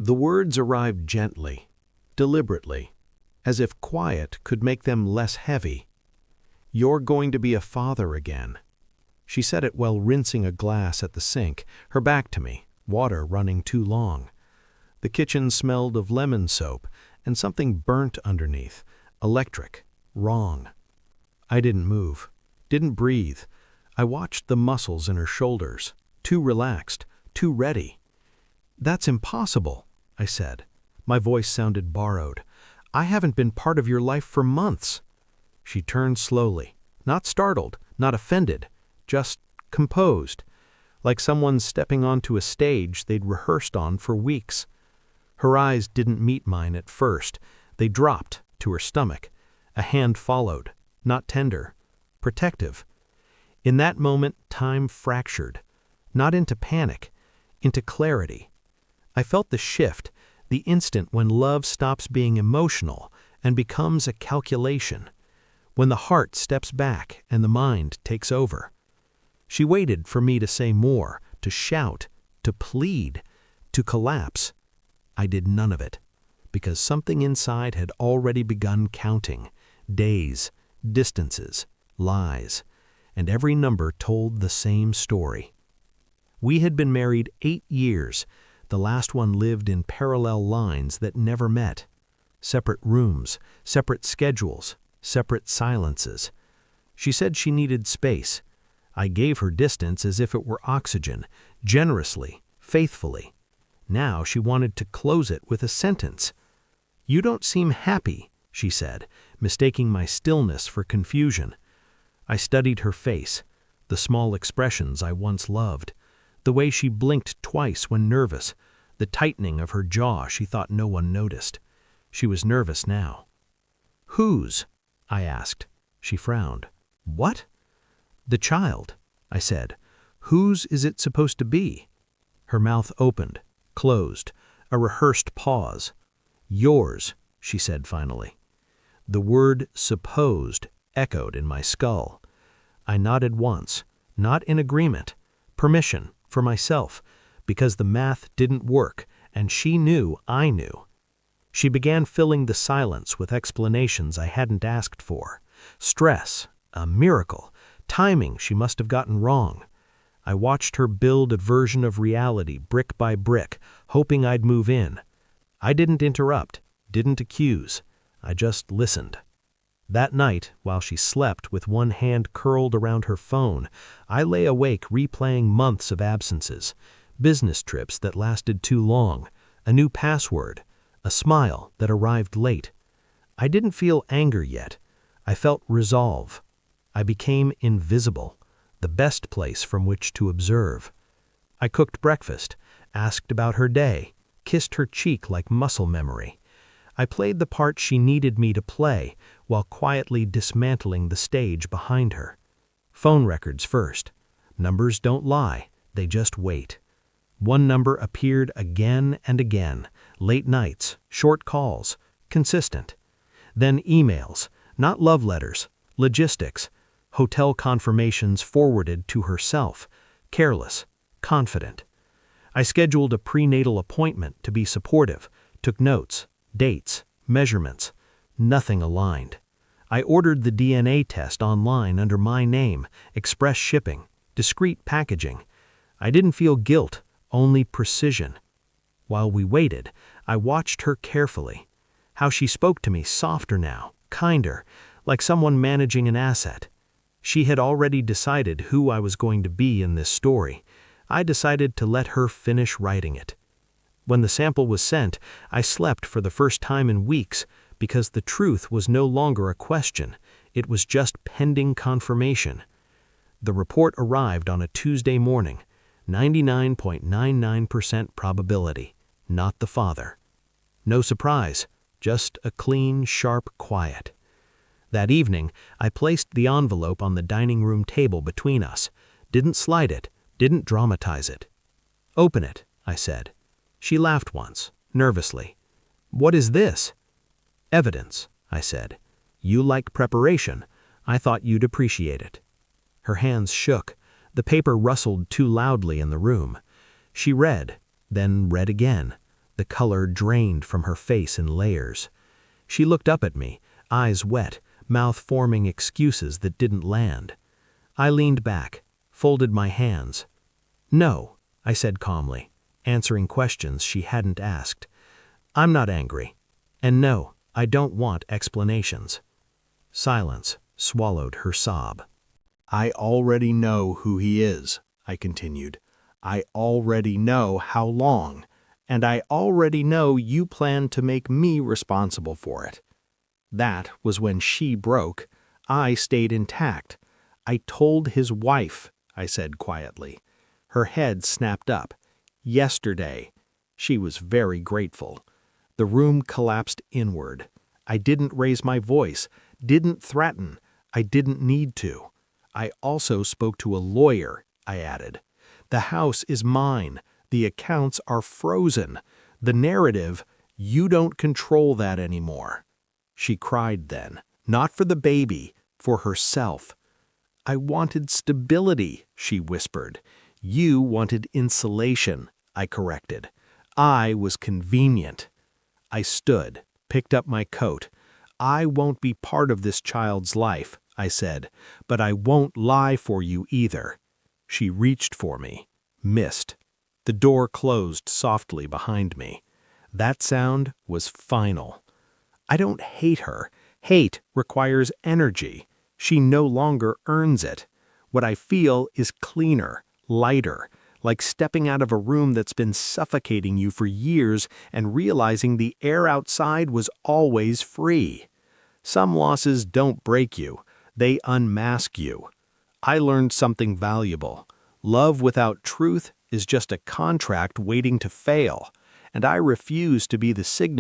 The words arrived gently, deliberately, as if quiet could make them less heavy. "You're going to be a father again." She said it while rinsing a glass at the sink, her back to me, water running too long. The kitchen smelled of lemon soap and something burnt underneath, electric, wrong. I didn't move, didn't breathe. I watched the muscles in her shoulders, too relaxed, too ready. "That's impossible," I said. My voice sounded borrowed. "I haven't been part of your life for months." She turned slowly, not startled, not offended, just composed, like someone stepping onto a stage they'd rehearsed on for weeks. Her eyes didn't meet mine at first. They dropped to her stomach. A hand followed, not tender, protective. In that moment, time fractured, not into panic, into clarity. I felt the shift, the instant when love stops being emotional and becomes a calculation, when the heart steps back and the mind takes over. She waited for me to say more, to shout, to plead, to collapse. I did none of it, because something inside had already begun counting, days, distances, lies, and every number told the same story. We had been married 8 years. The last one lived in parallel lines that never met. Separate rooms, separate schedules, separate silences. She said she needed space. I gave her distance as if it were oxygen, generously, faithfully. Now she wanted to close it with a sentence. "You don't seem happy," she said, mistaking my stillness for confusion. I studied her face, the small expressions I once loved, the way she blinked twice when nervous, the tightening of her jaw she thought no one noticed. She was nervous now. "Whose?" I asked. She frowned. "What?" "The child," I said. "Whose is it supposed to be?" Her mouth opened, closed, a rehearsed pause. "Yours," she said finally. The word "supposed" echoed in my skull. I nodded once, not in agreement, permission for myself, because the math didn't work, and she knew I knew. She began filling the silence with explanations I hadn't asked for. Stress, a miracle, timing she must have gotten wrong. I watched her build a version of reality brick by brick, hoping I'd move in. I didn't interrupt, didn't accuse. I just listened. That night, while she slept with one hand curled around her phone, I lay awake replaying months of absences, business trips that lasted too long, a new password, a smile that arrived late. I didn't feel anger yet. I felt resolve. I became invisible, the best place from which to observe. I cooked breakfast, asked about her day, kissed her cheek like muscle memory. I played the part she needed me to play while quietly dismantling the stage behind her. Phone records first. Numbers don't lie, they just wait. One number appeared again and again, late nights, short calls, consistent. Then emails, not love letters, logistics, hotel confirmations forwarded to herself, careless, confident. I scheduled a prenatal appointment to be supportive, took notes, dates, measurements. Nothing aligned. I ordered the DNA test online under my name, express shipping, discreet packaging. I didn't feel guilt, only precision. While we waited, I watched her carefully. How she spoke to me softer now, kinder, like someone managing an asset. She had already decided who I was going to be in this story. I decided to let her finish writing it. When the sample was sent, I slept for the first time in weeks because the truth was no longer a question. It was just pending confirmation. The report arrived on a Tuesday morning, 99.99% probability, not the father. No surprise, just a clean, sharp quiet. That evening, I placed the envelope on the dining room table between us, didn't slide it, didn't dramatize it. "Open it," I said. She laughed once, nervously. "What is this?" "Evidence," I said. "You like preparation. I thought you'd appreciate it." Her hands shook. The paper rustled too loudly in the room. She read, then read again. The color drained from her face in layers. She looked up at me, eyes wet, mouth forming excuses that didn't land. I leaned back, folded my hands. "No," I said calmly, answering questions she hadn't asked. "I'm not angry. And no, I don't want explanations." Silence swallowed her sob. "I already know who he is," I continued. "I already know how long, and I already know you plan to make me responsible for it." That was when she broke. I stayed intact. "I told his wife," I said quietly. Her head snapped up. "Yesterday." She was very grateful. The room collapsed inward. I didn't raise my voice, didn't threaten. I didn't need to. "I also spoke to a lawyer," I added. "The house is mine. The accounts are frozen. The narrative, you don't control that anymore." She cried then, not for the baby, for herself. "I wanted stability," she whispered. "You wanted insulation," I corrected. "I was convenient." I stood, picked up my coat. "I won't be part of this child's life," I said, "but I won't lie for you either." She reached for me, missed. The door closed softly behind me. That sound was final. I don't hate her. Hate requires energy. She no longer earns it. What I feel is cleaner, lighter, like stepping out of a room that's been suffocating you for years and realizing the air outside was always free. Some losses don't break you. They unmask you. I learned something valuable. Love without truth is just a contract waiting to fail, and I refuse to be the signature